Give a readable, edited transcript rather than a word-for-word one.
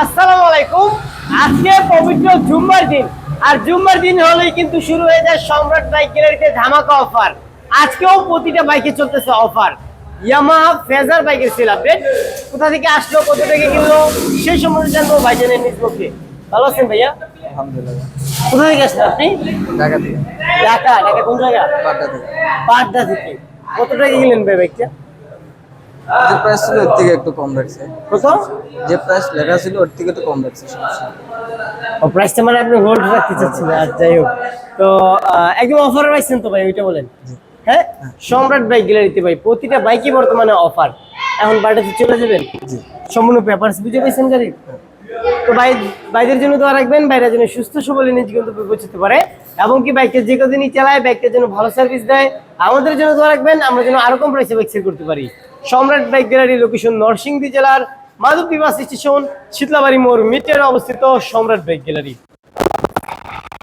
আসসালামু আলাইকুম। আজকে পবিত্র জুম্মার দিন, আর জুম্মার দিন হলেই কিন্তু শুরু হয়ে যায় সম্রাট বাইক গ্যালারিতে ধামাকা অফার। আজকেও প্রতিটা বাইকে চলতেছে অফার। ইয়ামাহা ফেজার বাইকের সেল আপডেট, কোথা থেকে আসলো, কত টাকা কিনলো, সেই সম্বন্ধে জানবো ভাইজানের নিজ মুখে। ভালো আছেন ভাইয়া? আলহামদুলিল্লাহ। কোথা থেকে আসলেন আপনি? ঢাকা থেকে। ঢাকা? ঢাকা কোন জায়গা? বাড্ডা থেকে। বাড্ডা থেকে। কত টাকা কিনলেন ভাই বাইকটা? যে প্রাইস ছিল ওর থেকে একটু কম রাখছে। কত? যে প্রাইস লেখা ছিল ওর থেকে একটু কম রাখছে। ও প্রাইসটা মানে আপনি হোল্ড রাখতে চাচ্ছেন না? যাই হোক, তো একদম অফার পাইছেন তো ভাই, ওইটা বলেন। হ্যাঁ, সম্রাট বাইক গ্যালারিতে ভাই প্রতিটা বাইকই বর্তমানে অফার। এখন বাড়িতে চলে যাবেন, সম্পূর্ণ পেপারস বুঝে পেয়েছেন গাড়ি। তো বাইদের জন্য দোয়া রাখবেন, বাইরের জন্য সুস্থ সবল নিজ গন্তব্যে পৌঁছতে পারে, এবং কি বাইকটা যে কদিনই চালায় বাইকটার জন্য ভালো সার্ভিস দেয়। আমাদের জন্য দোয়া রাখবেন, আমরা যেন আরো কম প্রাইসে বাইক সেল করতে পারি। সম্রাট বাইক গ্যালারি লোকেশন নরসিংদী জেলার মাধবদী বাস স্টেশন, শীতলাবাড়ি মোড়, মিটারে অবস্থিত সম্রাট বাইক গ্যালারি।